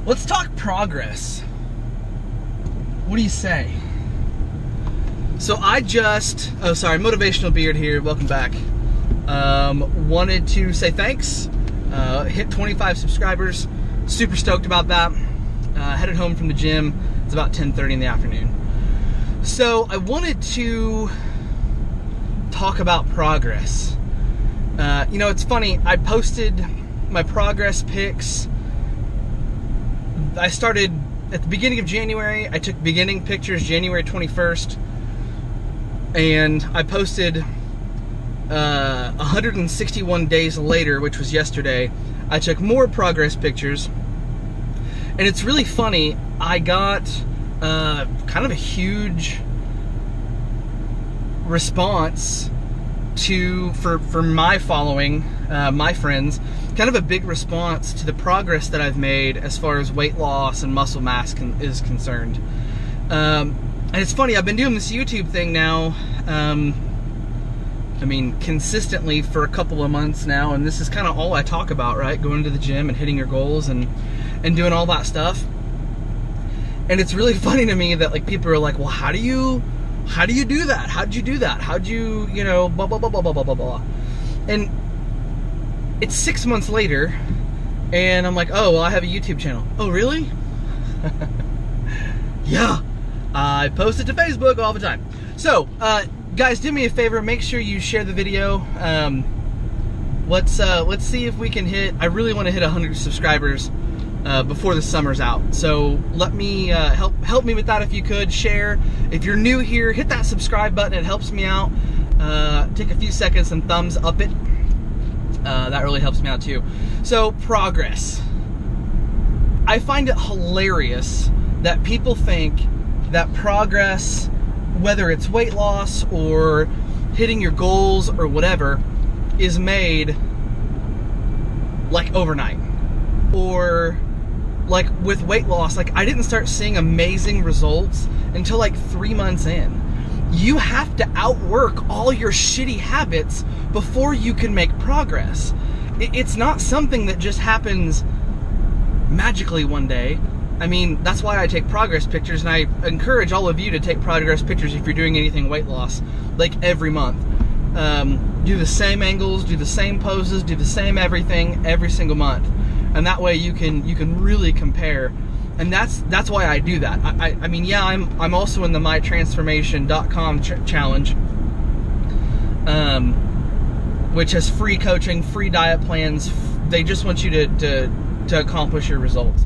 Let's talk progress. What do you say? So Motivational Beard here, welcome back. Wanted to say thanks. Hit 25 subscribers. Super stoked about that. Headed home from the gym. It's about 10:30 in the afternoon. So I wanted to talk about progress. It's funny. I posted my progress pics. I started at the beginning of January. I took beginning pictures January 21st. And I posted 161 days later, which was yesterday, I took more progress pictures. And it's really funny. I got kind of a huge response for my following, my friends, kind of a big response to the progress that I've made as far as weight loss and muscle mass is concerned. And it's funny, I've been doing this YouTube thing now, consistently for a couple of months now, and this is kind of all I talk about, right? Going to the gym and hitting your goals and doing all that stuff. And it's really funny to me that like people are like, well, how do you do that? How'd you do that? How'd you, blah, blah, blah, blah, blah, blah, blah, blah. And it's 6 months later, and I'm like, oh, well, I have a YouTube channel. Oh, really? Yeah. I post it to Facebook all the time. So, guys, do me a favor. Make sure you share the video. Let's see if we can hit, I really want to hit 100 subscribers before the summer's out. So let me help me with that if you could. Share. If you're new here, hit that subscribe button. It helps me out. Take a few seconds and thumbs up it. That really helps me out too. So progress. I find it hilarious that people think that progress, whether it's weight loss or hitting your goals or whatever, is made like overnight. Or like with weight loss, like I didn't start seeing amazing results until like 3 months in. You have to outwork all your shitty habits before you can make progress. It's not something that just happens magically one day. I mean, that's why I take progress pictures, and I encourage all of you to take progress pictures if you're doing anything weight loss, like every month. Do the same angles, do the same poses, do the same everything every single month. And that way you can really compare. And that's why I do that. I mean, yeah, I'm also in the mytransformation.com challenge, which has free coaching, free diet plans. They just want you to accomplish your results.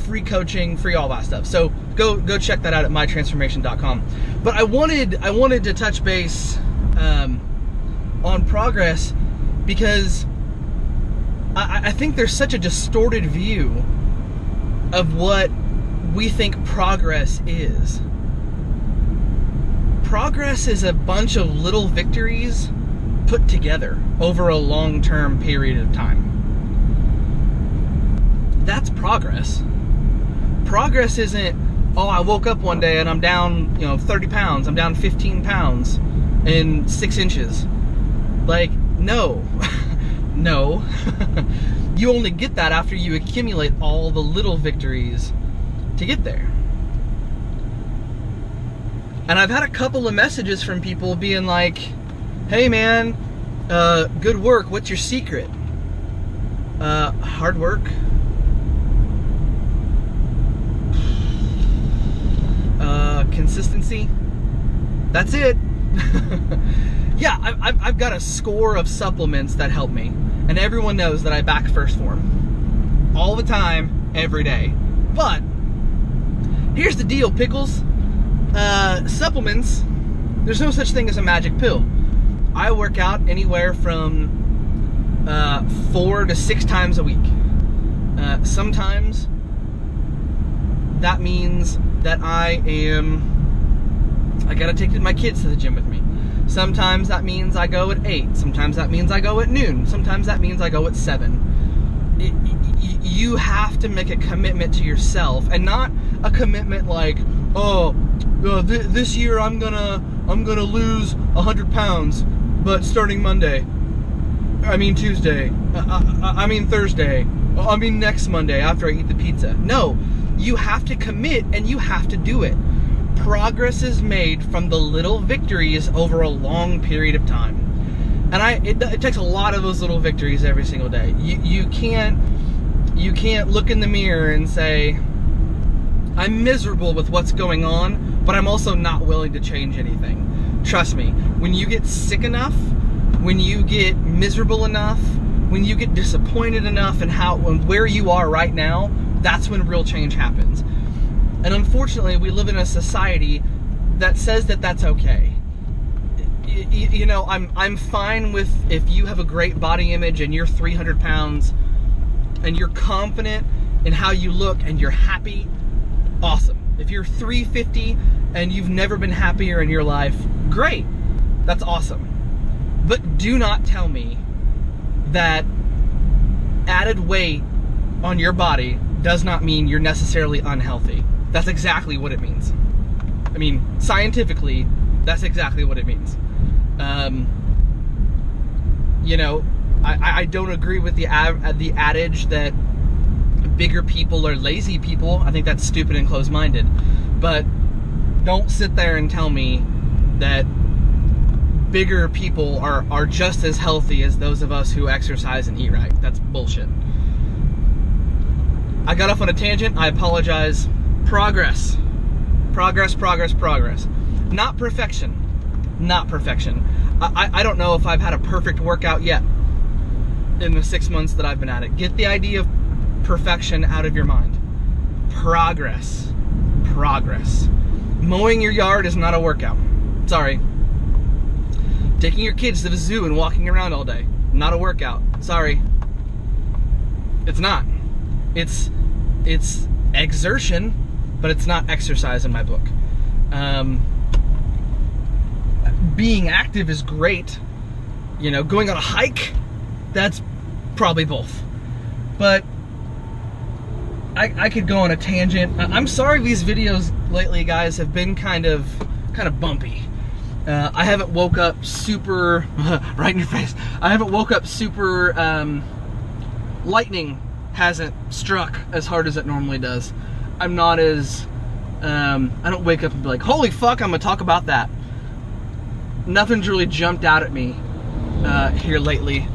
Free coaching, free all that stuff. So go check that out at mytransformation.com. But I wanted to touch base on progress because I think there's such a distorted view of what we think progress is. Progress is a bunch of little victories put together over a long-term period of time. That's progress. Progress isn't, oh, I woke up one day and I'm down, 30 pounds. I'm down 15 pounds in 6 inches. Like, no. No. You only get that after you accumulate all the little victories to get there. And I've had a couple of messages from people being like, hey man, good work, what's your secret? Hard work. Consistency. That's it. Yeah, I've got a score of supplements that help me, and everyone knows that I back First Form all the time, every day. But here's the deal, Pickles. Supplements, there's no such thing as a magic pill. I work out anywhere from 4 to 6 times a week. Sometimes that means that I gotta take my kids to the gym with me. Sometimes that means I go at 8. Sometimes that means I go at noon. Sometimes that means I go at 7. You have to make a commitment to yourself, and not a commitment like, oh, this year I'm gonna lose 100 pounds, but starting Monday. I mean Tuesday. I mean Thursday. I mean next Monday after I eat the pizza. No, you have to commit and you have to do it. Progress is made from the little victories over a long period of time. And it takes a lot of those little victories every single day. You can't look in the mirror and say, I'm miserable with what's going on, but I'm also not willing to change anything. Trust me, when you get sick enough, when you get miserable enough, when you get disappointed enough in where you are right now, that's when real change happens. And unfortunately, we live in a society that says that that's okay. You know, I'm fine with if you have a great body image and you're 300 pounds and you're confident in how you look and you're happy, awesome. If you're 350 and you've never been happier in your life, great, that's awesome. But do not tell me that added weight on your body does not mean you're necessarily unhealthy. That's exactly what it means. I mean, scientifically, that's exactly what it means. You know, I don't agree with the adage that bigger people are lazy people. I think that's stupid and closed-minded. But don't sit there and tell me that bigger people are just as healthy as those of us who exercise and eat right. That's bullshit. I got off on a tangent. I apologize. Progress. Progress, progress, progress. Not perfection. Not perfection. I don't know if I've had a perfect workout yet in the 6 months that I've been at it. Get the idea of perfection out of your mind. Progress. Progress. Mowing your yard is not a workout. Sorry. Taking your kids to the zoo and walking around all day, not a workout. Sorry. It's not. It's exertion, but it's not exercise in my book. Being active is great. You know, going on a hike, that's probably both. But I could go on a tangent. I'm sorry these videos lately, guys, have been kind of bumpy. I haven't woke up super right in your face. I haven't woke up super lightning hasn't struck as hard as it normally does. I'm not as I don't wake up and be like, holy fuck, I'm gonna talk about that. Nothing's really jumped out at me here lately,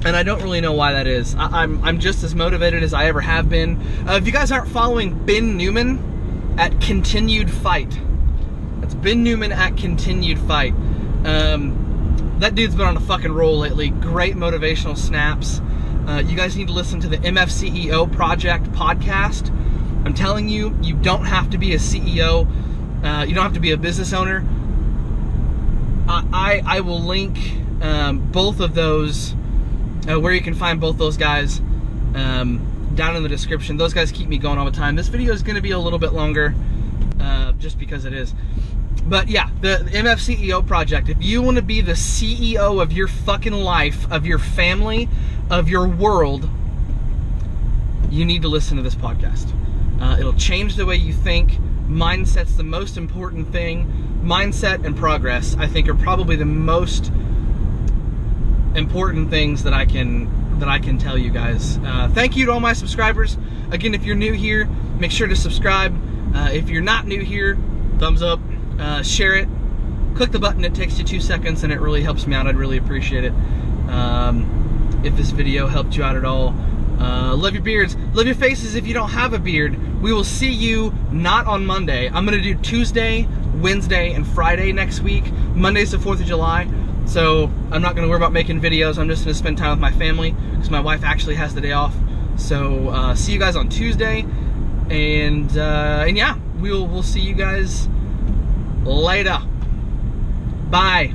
and I don't really know why that is. I'm just as motivated as I ever have been. If you guys aren't following Ben Newman at Continued Fight, that's Ben Newman at Continued Fight. That dude's been on a fucking roll lately. Great motivational snaps. You guys need to listen to the MFCEO Project podcast. I'm telling you, you don't have to be a CEO. You don't have to be a business owner. I will link both of those, where you can find both those guys, down in the description. Those guys keep me going all the time. This video is going to be a little bit longer, just because it is. But yeah, the MFCEO Project. If you want to be the CEO of your fucking life, of your family, of your world, you need to listen to this podcast. It'll change the way you think. Mindset's the most important thing. Mindset and progress, I think, are probably the most important things that I can tell you guys. Thank you to all my subscribers. Again, if you're new here, make sure to subscribe. If you're not new here, thumbs up, share it, click the button. It takes you 2 seconds and it really helps me out. I'd really appreciate it. If this video helped you out at all. Love your beards, love your faces if you don't have a beard. We will see you not on Monday. I'm gonna do Tuesday, Wednesday, and Friday next week. Monday's the 4th of July, so I'm not gonna worry about making videos. I'm just gonna spend time with my family because my wife actually has the day off. So see you guys on Tuesday, and yeah, we'll see you guys later. Bye.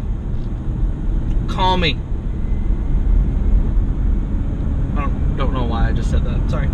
Call me. I don't know why I just said that. Sorry.